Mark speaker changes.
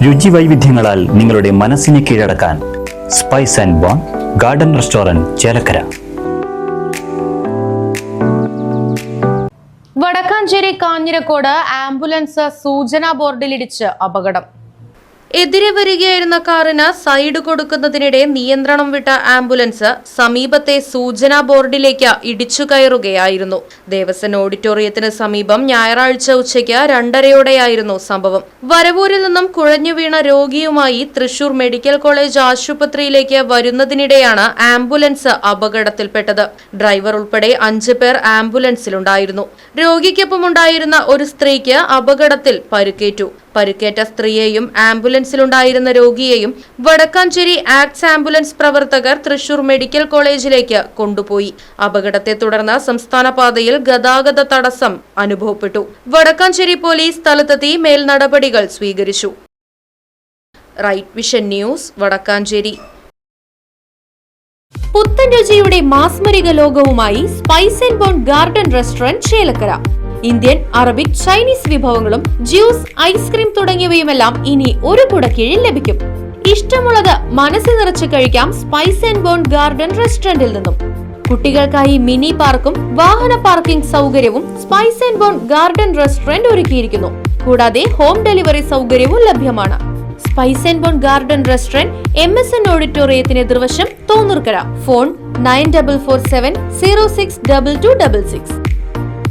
Speaker 1: രുചി വൈവിധ്യങ്ങളാൽ നിങ്ങളുടെ മനസ്സിനെ കീഴടക്കാൻ spice and bone garden restaurant Chelakkara.
Speaker 2: Vadakkanchery Kanjirakode ambulance സൂചനാ ബോർഡിലിടിച്ച് അപകടം. എതിരെ വരികയായിരുന്ന കാറിന് സൈഡ് കൊടുക്കുന്നതിനിടെ നിയന്ത്രണം വിട്ട ആംബുലൻസ് സമീപത്തെ സൂചനാ ബോർഡിലേക്ക് ഇടിച്ചു കയറുകയായിരുന്നു. ദേവസ്വം ഓഡിറ്റോറിയത്തിന് സമീപം ഞായറാഴ്ച ഉച്ചയ്ക്ക് 2:30 സംഭവം. വരവൂരിൽ നിന്നും കുഴഞ്ഞു വീണ രോഗിയുമായി തൃശൂർ മെഡിക്കൽ കോളേജ് ആശുപത്രിയിലേക്ക് വരുന്നതിനിടെയാണ് ആംബുലൻസ് അപകടത്തിൽപ്പെട്ടത്. ഡ്രൈവർ ഉൾപ്പെടെ 5 പേർ ആംബുലൻസിലുണ്ടായിരുന്നു. രോഗിക്കൊപ്പമുണ്ടായിരുന്ന ഒരു സ്ത്രീക്ക് അപകടത്തിൽ പരിക്കേറ്റു. പരിക്കേറ്റ സ്ത്രീയെയും ആംബുലൻസിലുണ്ടായിരുന്ന രോഗിയെയും വടക്കാഞ്ചേരി ആക്ട്സ് ആംബുലൻസ് പ്രവർത്തകർ തൃശൂർ മെഡിക്കൽ കോളേജിലേക്ക് കൊണ്ടുപോയി. അപകടത്തെ തുടർന്ന് സംസ്ഥാന പാതയിൽ ഗതാഗത തടസ്സം അനുഭവപ്പെട്ടു. വടക്കാഞ്ചേരി പോലീസ് സ്ഥലത്തെത്തി മേൽ നടപടികൾ സ്വീകരിച്ചു. Right Vision News, Vadakkanchery. പുത്തൻ രുചിയുടെ മാസ്മരിക ലോകവുമായി Spice and bone garden restaurant Chelakkara. Indian, Arabic, Chinese വിഭവങ്ങളും ജ്യൂസ്, ഐസ്ക്രീം തുടങ്ങിയവയുമെല്ലാം ഇനി ഒരു കുടക്കീഴിൽ ലഭിക്കും. ഇഷ്ടമുള്ളത് മനസ്സ് നിറച്ച് കഴിക്കാം സ്പൈസ് ആൻഡ് ബോൺ ഗാർഡൻ റെസ്റ്റോറന്റിൽ നിന്നും. കുട്ടികൾക്കായി മിനി പാർക്കും വാഹന പാർക്കിംഗ് സൗകര്യവും spice and bone garden restaurant ഒരുക്കിയിരിക്കുന്നു. കൂടാതെ ഹോം ഡെലിവറി സൗകര്യവും ലഭ്യമാണ്. Spice and bone garden restaurant MSN ഓഡിറ്റോറിയത്തിന് എതിർവശം തോന്നൂർക്കര. ഫോൺ 9447 062266.